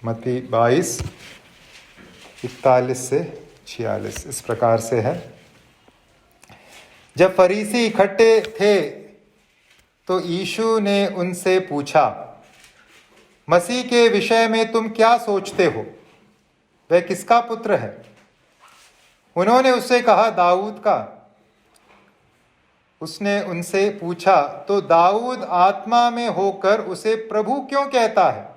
मत्ती 22:41 से 46 इस प्रकार से है। जब फरीसी इकट्ठे थे तो यीशु ने उनसे पूछा, मसीह के विषय में तुम क्या सोचते हो? वह किसका पुत्र है? उन्होंने उससे कहा, दाऊद का। उसने उनसे पूछा, तो दाऊद आत्मा में होकर उसे प्रभु क्यों कहता है?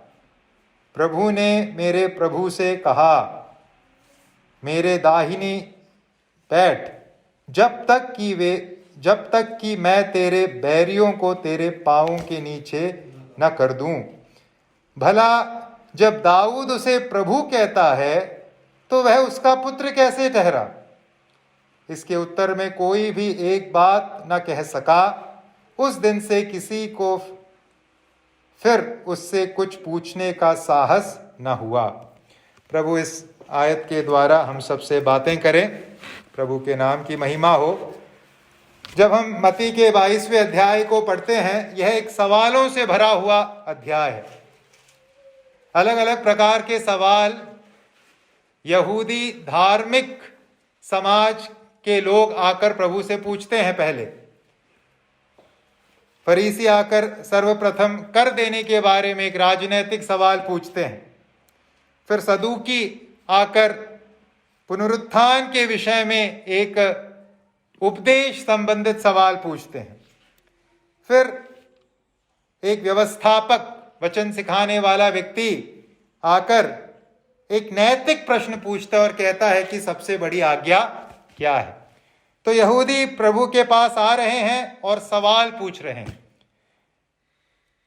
प्रभु ने मेरे प्रभु से कहा, मेरे दाहिनी बैठ, जब तक कि मैं तेरे बैरियों को तेरे पांवों के नीचे न कर दूं। भला जब दाऊद उसे प्रभु कहता है तो वह उसका पुत्र कैसे ठहरा? इसके उत्तर में कोई भी एक बात न कह सका। उस दिन से किसी को फिर उससे कुछ पूछने का साहस न हुआ। प्रभु इस आयत के द्वारा हम सबसे बातें करें। प्रभु के नाम की महिमा हो। जब हम मत्ती के 22वें अध्याय को पढ़ते हैं, यह एक सवालों से भरा हुआ अध्याय है। अलग अलग प्रकार के सवाल यहूदी धार्मिक समाज के लोग आकर प्रभु से पूछते हैं। पहले फरीसी आकर सर्वप्रथम कर देने के बारे में एक राजनैतिक सवाल पूछते हैं। फिर सदूकी आकर पुनरुत्थान के विषय में एक उपदेश संबंधित सवाल पूछते हैं। फिर एक व्यवस्थापक, वचन सिखाने वाला व्यक्ति आकर एक नैतिक प्रश्न पूछता है और कहता है कि सबसे बड़ी आज्ञा क्या है? तो यहूदी प्रभु के पास आ रहे हैं और सवाल पूछ रहे हैं।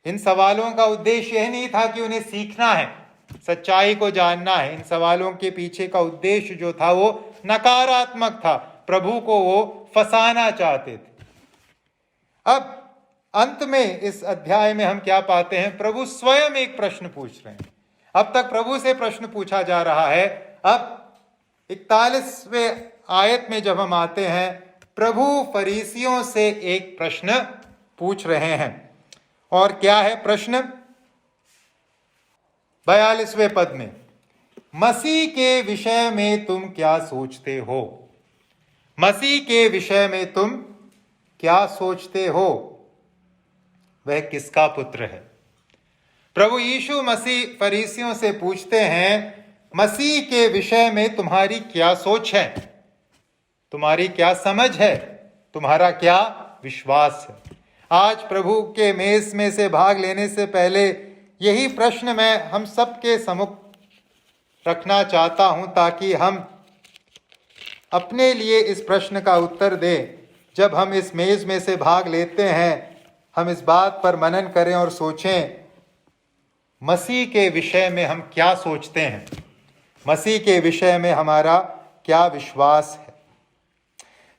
इन सवालों का उद्देश्य यह नहीं था कि उन्हें सीखना है, सच्चाई को जानना है। इन सवालों के पीछे का उद्देश्य जो था वो नकारात्मक था। प्रभु को वो फंसाना चाहते थे। अब अंत में इस अध्याय में हम क्या पाते हैं? प्रभु स्वयं एक प्रश्न पूछ रहे हैं। अब तक प्रभु से प्रश्न पूछा जा रहा है। अब 41वें आयत में जब हम आते हैं, प्रभु फरीसियों से एक प्रश्न पूछ रहे हैं। और क्या है प्रश्न? 42वें पद में, मसीह के विषय में तुम क्या सोचते हो? मसीह के विषय में तुम क्या सोचते हो? वह किसका पुत्र है? प्रभु यीशु मसीह फरीसियों से पूछते हैं, मसीह के विषय में तुम्हारी क्या सोच है? तुम्हारी क्या समझ है? तुम्हारा क्या विश्वास है? आज प्रभु के मेज में से भाग लेने से पहले यही प्रश्न मैं हम सबके सम्मुख रखना चाहता हूं, ताकि हम अपने लिए इस प्रश्न का उत्तर दें। जब हम इस मेज में से भाग लेते हैं, हम इस बात पर मनन करें और सोचें, मसीह के विषय में हम क्या सोचते हैं? मसीह के विषय में हमारा क्या विश्वास है?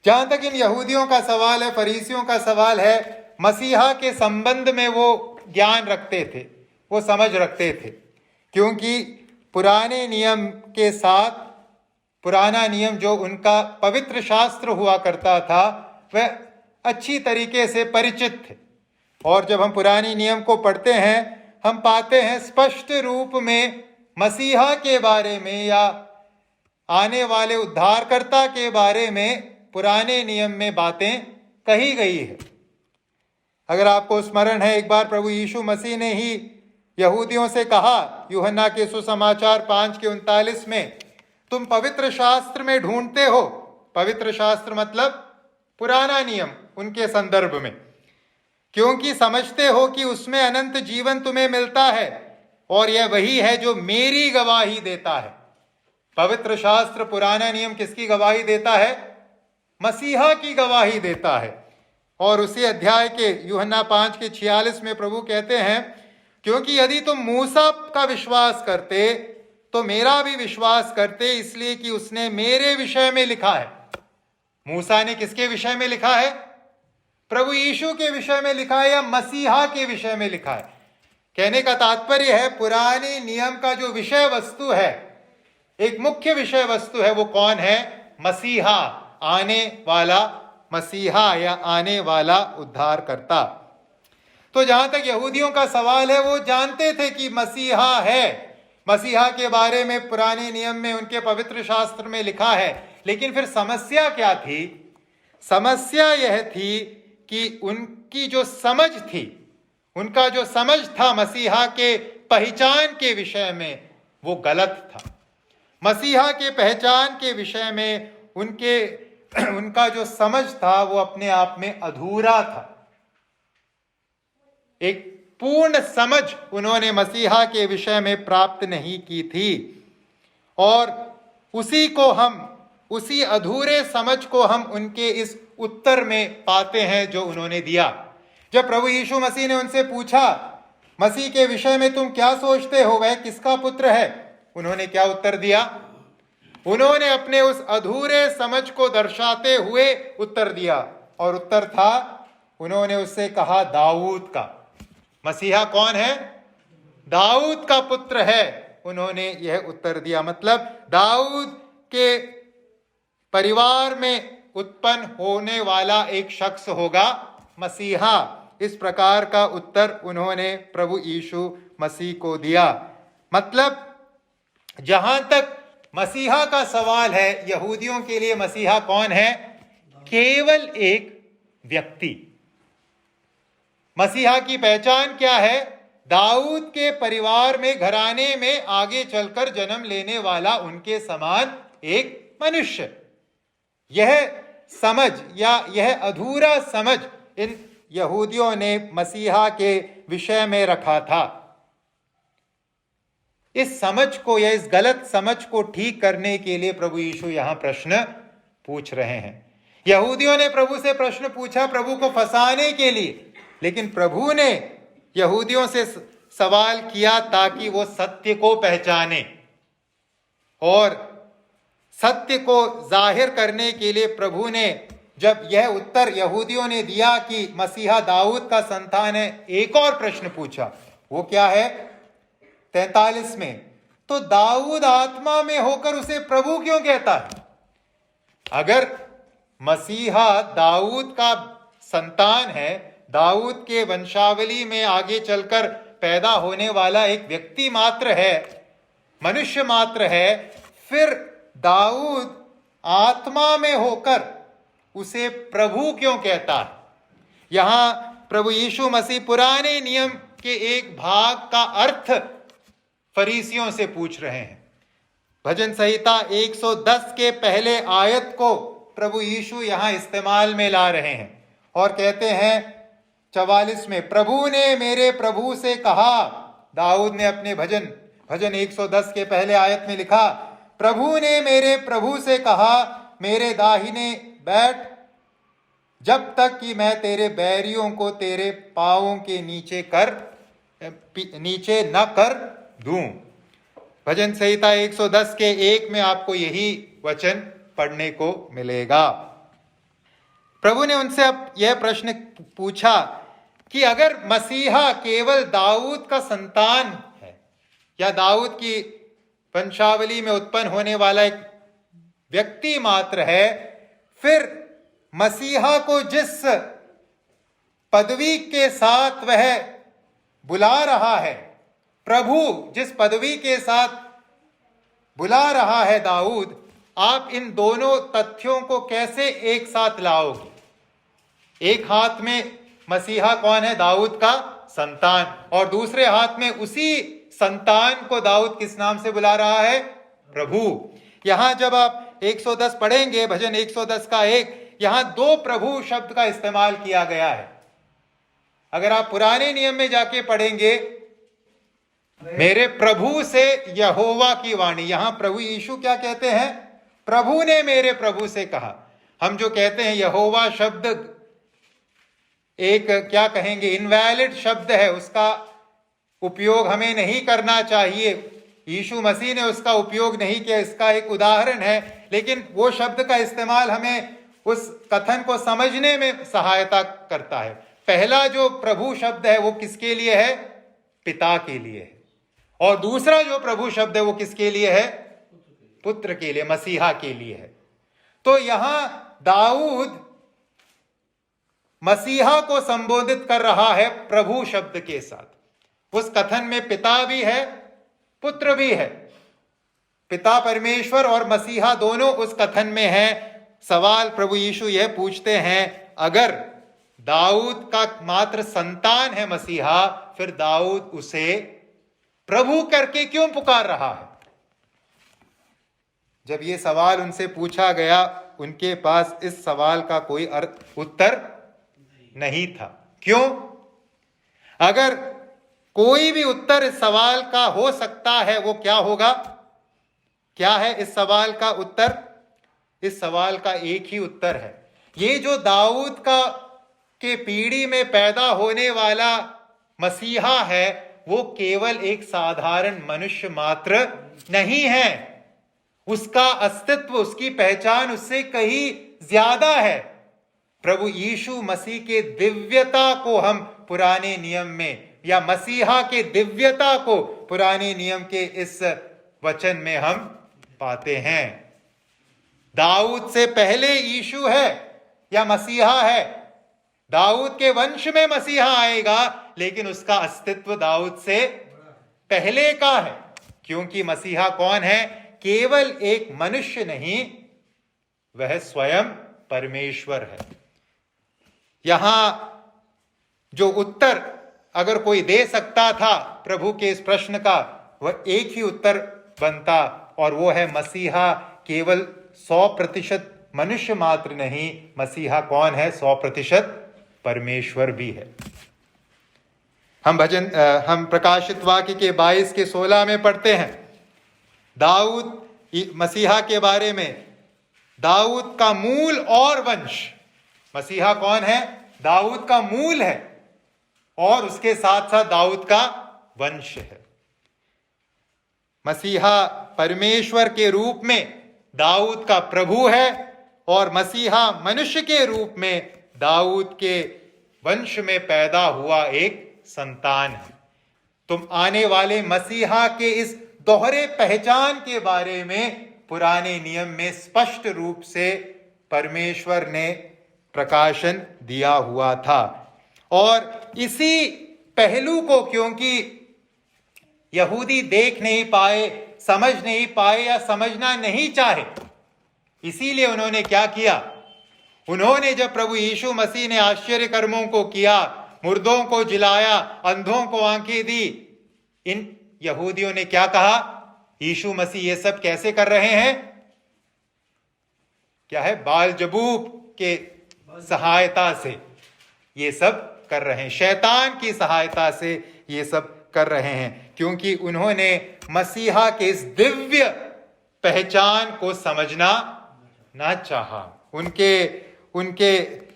जहां तक इन यहूदियों का सवाल है, फरीसियों का सवाल है, मसीहा के संबंध में वो ज्ञान रखते थे, वो समझ रखते थे। क्योंकि पुराने नियम के साथ, पुराना नियम जो उनका पवित्र शास्त्र हुआ करता था, वह अच्छी तरीके से परिचित थे। और जब हम पुराने नियम को पढ़ते हैं, हम पाते हैं स्पष्ट रूप में मसीहा के बारे में या आने वाले उद्धारकर्ता के बारे में पुराने नियम में बातें कही गई है। अगर आपको स्मरण है, एक बार प्रभु यीशु मसीह ने ही यहूदियों से कहा, यूहन्ना के सुसमाचार 5:39 में, तुम पवित्र शास्त्र में ढूंढते हो। पवित्र शास्त्र मतलब पुराना नियम उनके संदर्भ में, क्योंकि समझते हो कि उसमें अनंत जीवन तुम्हें मिलता है, और यह वही है जो मेरी गवाही देता है। पवित्र शास्त्र, पुराना नियम किसकी गवाही देता है? मसीहा की गवाही देता है। और उसी अध्याय के यूहन्ना 5:46 में प्रभु कहते हैं, क्योंकि यदि तुम मूसा का विश्वास करते तो मेरा भी विश्वास करते, इसलिए कि उसने मेरे विषय में लिखा है। मूसा ने किसके विषय में लिखा है? प्रभु यीशु के विषय में लिखा है, या मसीहा के विषय में लिखा है। कहने का तात्पर्य है, पुराने नियम का जो विषय वस्तु है, एक मुख्य विषय वस्तु है, वो कौन है? मसीहा, आने वाला मसीहा या आने वाला उद्धारकर्ता। तो जहां तक यहूदियों का सवाल है, वो जानते थे कि मसीहा है, मसीहा के बारे में पुराने नियम में, उनके पवित्र शास्त्र में लिखा है। लेकिन फिर समस्या क्या थी? समस्या यह थी कि उनकी जो समझ थी, उनका जो समझ था मसीहा के पहचान के विषय में, वो गलत था। मसीहा के पहचान के विषय में उनका जो समझ था वो अपने आप में अधूरा था। एक पूर्ण समझ उन्होंने मसीहा के विषय में प्राप्त नहीं की थी, और उसी अधूरे समझ को हम उनके इस उत्तर में पाते हैं जो उन्होंने दिया। जब प्रभु यीशु मसीह ने उनसे पूछा, मसीह के विषय में तुम क्या सोचते हो, वह किसका पुत्र है? उन्होंने क्या उत्तर दिया? उन्होंने अपने उस अधूरे समझ को दर्शाते हुए उत्तर दिया, और उत्तर था, उन्होंने उससे कहा, दाऊद का। मसीहा कौन है? दाऊद का पुत्र है। उन्होंने यह उत्तर दिया। मतलब दाऊद के परिवार में उत्पन्न होने वाला एक शख्स होगा मसीहा। इस प्रकार का उत्तर उन्होंने प्रभु यीशु मसीह को दिया। मतलब जहां तक मसीहा का सवाल है, यहूदियों के लिए मसीहा कौन है? केवल एक व्यक्ति। मसीहा की पहचान क्या है? दाऊद के परिवार में, घराने में आगे चलकर जन्म लेने वाला उनके समान एक मनुष्य। यह समझ या यह अधूरा समझ इन यहूदियों ने मसीहा के विषय में रखा था। इस समझ को या इस गलत समझ को ठीक करने के लिए प्रभु यीशु यहां प्रश्न पूछ रहे हैं। यहूदियों ने प्रभु से प्रश्न पूछा प्रभु को फंसाने के लिए, लेकिन प्रभु ने यहूदियों से सवाल किया ताकि वो सत्य को पहचाने, और सत्य को जाहिर करने के लिए प्रभु ने जब यह उत्तर यहूदियों ने दिया कि मसीहा दाऊद का संतान है, एक और प्रश्न पूछा। वो क्या है? 43 में, तो दाऊद आत्मा में होकर उसे प्रभु क्यों कहता है? अगर मसीहा दाऊद का संतान है, दाऊद के वंशावली में आगे चलकर पैदा होने वाला एक व्यक्ति मात्र है, मनुष्य मात्र है, फिर दाऊद आत्मा में होकर उसे प्रभु क्यों कहता है? यहां प्रभु यीशु मसीह पुराने नियम के एक भाग का अर्थ फरीसियों से पूछ रहे हैं। भजन संहिता 110 के पहले आयत को प्रभु यीशु यहां इस्तेमाल में ला रहे हैं और कहते हैं 44 में, प्रभु ने मेरे प्रभु से कहा। दाऊद ने अपने भजन 110 के पहले आयत में लिखा, प्रभु ने मेरे प्रभु से कहा, मेरे दाहिने बैठ, जब तक कि मैं तेरे बैरियों को तेरे पांवों के नीचे न कर दूं। भजन संहिता 110 के 1 में आपको यही वचन पढ़ने को मिलेगा। प्रभु ने उनसे अब यह प्रश्न पूछा कि अगर मसीहा केवल दाऊद का संतान है या दाऊद की वंशावली में उत्पन्न होने वाला एक व्यक्ति मात्र है, फिर मसीहा को जिस पदवी के साथ वह बुला रहा है, प्रभु जिस पदवी के साथ बुला रहा है दाऊद, आप इन दोनों तथ्यों को कैसे एक साथ लाओगे? एक हाथ में मसीहा कौन है? दाऊद का संतान, और दूसरे हाथ में उसी संतान को दाऊद किस नाम से बुला रहा है? प्रभु। यहां जब आप 110 पढ़ेंगे, भजन 110 का 1, यहां दो प्रभु शब्द का इस्तेमाल किया गया है। अगर आप पुराने नियम में जाके पढ़ेंगे, मेरे प्रभु से यहोवा की वाणी, यहां प्रभु यीशु क्या कहते हैं? प्रभु ने मेरे प्रभु से कहा। हम जो कहते हैं यहोवा शब्द एक क्या कहेंगे, इनवैलिड शब्द है, उसका उपयोग हमें नहीं करना चाहिए। यीशु मसीह ने उसका उपयोग नहीं किया, इसका एक उदाहरण है, लेकिन वो शब्द का इस्तेमाल हमें उस कथन को समझने में सहायता करता है। पहला जो प्रभु शब्द है वो किसके लिए है? पिता के लिए है, और दूसरा जो प्रभु शब्द है वो किसके लिए है? पुत्र के लिए, मसीहा के लिए है। तो यहां दाऊद मसीहा को संबोधित कर रहा है प्रभु शब्द के साथ। उस कथन में पिता भी है पुत्र भी है। पिता परमेश्वर और मसीहा दोनों उस कथन में है। सवाल प्रभु यीशु यह पूछते हैं, अगर दाऊद का मात्र संतान है मसीहा, फिर दाऊद उसे प्रभु करके क्यों पुकार रहा है? जब ये सवाल उनसे पूछा गया, उनके पास इस सवाल का कोई उत्तर नहीं था। क्यों? अगर कोई भी उत्तर इस सवाल का हो सकता है, वो क्या होगा? क्या है इस सवाल का उत्तर? इस सवाल का एक ही उत्तर है, ये जो दाऊद के पीढ़ी में पैदा होने वाला मसीहा है, वो केवल एक साधारण मनुष्य मात्र नहीं है। उसका अस्तित्व, उसकी पहचान उससे कहीं ज्यादा है। प्रभु यीशु मसीह के दिव्यता को हम पुराने नियम में, या मसीहा के दिव्यता को पुराने नियम के इस वचन में हम पाते हैं। दाऊद से पहले यीशु है या मसीहा है। दाऊद के वंश में मसीहा आएगा, लेकिन उसका अस्तित्व दाऊद से पहले का है। क्योंकि मसीहा कौन है? केवल एक मनुष्य नहीं, वह स्वयं परमेश्वर है। यहां जो उत्तर अगर कोई दे सकता था प्रभु के इस प्रश्न का, वह एक ही उत्तर बनता, और वो है मसीहा केवल 100% मनुष्य मात्र नहीं, मसीहा कौन है? 100% परमेश्वर भी है। हम प्रकाशित वाक्य के 22 के 16 में पढ़ते हैं दाऊद मसीहा के बारे में, दाऊद का मूल और वंश। मसीहा कौन है? दाऊद का मूल है, और उसके साथ साथ दाऊद का वंश है। मसीहा परमेश्वर के रूप में दाऊद का प्रभु है, और मसीहा मनुष्य के रूप में दाऊद के वंश में पैदा हुआ एक संतान है। तुम आने वाले मसीहा के इस दोहरे पहचान के बारे में पुराने नियम में स्पष्ट रूप से परमेश्वर ने प्रकाशन दिया हुआ था। और इसी पहलू को क्योंकि यहूदी देख नहीं पाए, समझ नहीं पाए, या समझना नहीं चाहे, इसीलिए उन्होंने क्या किया? उन्होंने जब प्रभु यीशु मसीह ने आश्चर्य कर्मों को किया, मुर्दों को जिलाया, अंधों को आंखें दी, इन यहूदियों ने क्या कहा? यीशु मसीह ये सब कैसे कर रहे हैं? क्या है? बालजबूब के सहायता से ये सब कर रहे हैं, शैतान की सहायता से ये सब कर रहे हैं। क्योंकि उन्होंने मसीहा के इस दिव्य पहचान को समझना ना चाहा। उनके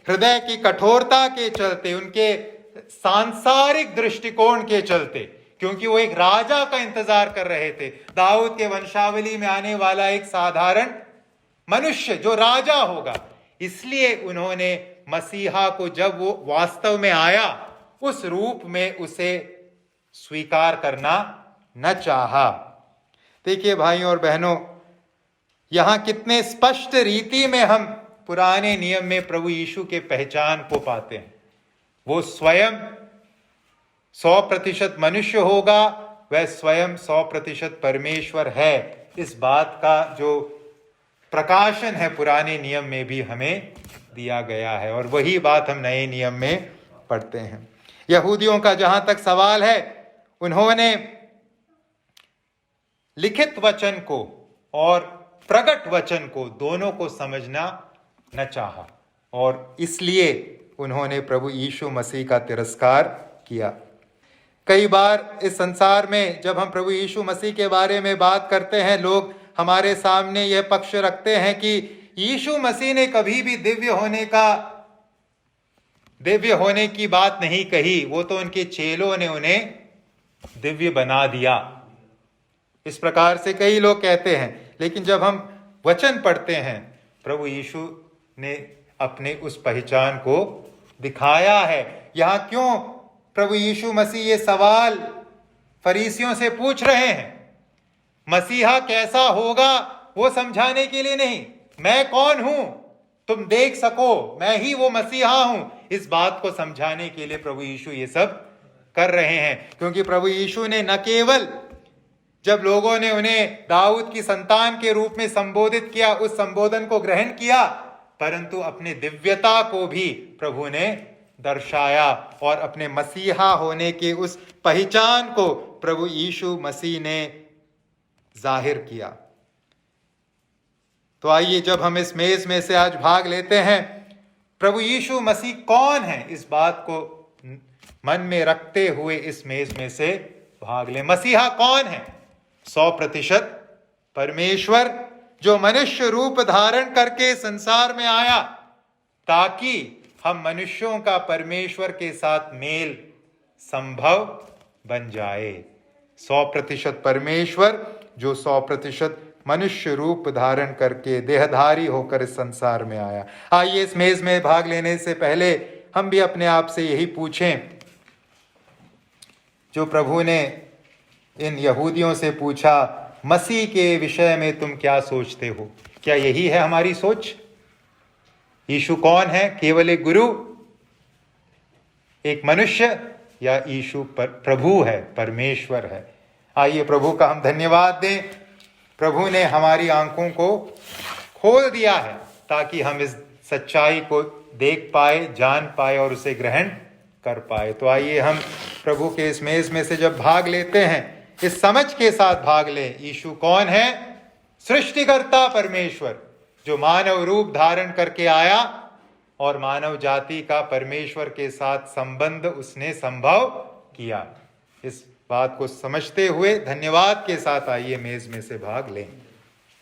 हृदय की कठोरता के चलते, उनके सांसारिक दृष्टिकोण के चलते, क्योंकि वो एक राजा का इंतजार कर रहे थे, दाऊद के वंशावली में आने वाला एक साधारण मनुष्य जो राजा होगा। इसलिए उन्होंने मसीहा को, जब वो वास्तव में आया, उस रूप में उसे स्वीकार करना न चाहा। देखिए भाइयों और बहनों, यहां कितने स्पष्ट रीति में हम पुराने नियम में प्रभु यीशु के पहचान को पाते हैं। वो स्वयं 100% मनुष्य होगा, वह स्वयं 100% परमेश्वर है। इस बात का जो प्रकाशन है पुराने नियम में भी हमें दिया गया है, और वही बात हम नए नियम में पढ़ते हैं। यहूदियों का जहां तक सवाल है, उन्होंने लिखित वचन को और प्रकट वचन को, दोनों को समझना न चाहा, और इसलिए उन्होंने प्रभु यीशु मसीह का तिरस्कार किया। कई बार इस संसार में जब हम प्रभु यीशु मसीह के बारे में बात करते हैं, लोग हमारे सामने यह पक्ष रखते हैं कि यीशु मसीह ने कभी भी दिव्य होने की बात नहीं कही, वो तो उनके चेलों ने उन्हें दिव्य बना दिया। इस प्रकार से कई लोग कहते हैं। लेकिन जब हम वचन पढ़ते हैं, प्रभु यीशु ने अपने उस पहचान को दिखाया है। यहां क्यों प्रभु यीशु मसीह ये सवाल फरीसियों से पूछ रहे हैं? मसीहा कैसा होगा वो समझाने के लिए नहीं, मैं कौन हूं तुम देख सको, मैं ही वो मसीहा हूं, इस बात को समझाने के लिए प्रभु यीशु ये सब कर रहे हैं। क्योंकि प्रभु यीशु ने न केवल जब लोगों ने उन्हें दाऊद की संतान के रूप में संबोधित किया, उस संबोधन को ग्रहण किया, परंतु अपने दिव्यता को भी प्रभु ने दर्शाया और अपने मसीहा होने के उस पहचान को प्रभु यीशु मसीह ने जाहिर किया। तो आइए, जब हम इस मेज में से आज भाग लेते हैं, प्रभु यीशु मसीह कौन है, इस बात को मन में रखते हुए इस मेज में से भाग लें। मसीहा कौन है? 100% परमेश्वर, जो मनुष्य रूप धारण करके संसार में आया ताकि हम मनुष्यों का परमेश्वर के साथ मेल संभव बन जाए। 100% परमेश्वर, जो 100% मनुष्य रूप धारण करके देहधारी होकर इस संसार में आया। आइए, इस मेज में भाग लेने से पहले हम भी अपने आप से यही पूछें जो प्रभु ने इन यहूदियों से पूछा, मसीह के विषय में तुम क्या सोचते हो? क्या यही है हमारी सोच? यीशु कौन है? केवल एक गुरु, एक मनुष्य, या यीशु प्रभु है, परमेश्वर है? आइए प्रभु का हम धन्यवाद दें। प्रभु ने हमारी आंखों को खोल दिया है ताकि हम इस सच्चाई को देख पाए, जान पाए और उसे ग्रहण कर पाए। तो आइए हम प्रभु के इस मेज में से जब भाग लेते हैं, इस समझ के साथ भाग लें, यीशु कौन है? सृष्टिकर्ता परमेश्वर, जो मानव रूप धारण करके आया और मानव जाति का परमेश्वर के साथ संबंध उसने संभव किया। इस बात को समझते हुए धन्यवाद के साथ आइए मेज में से भाग लें।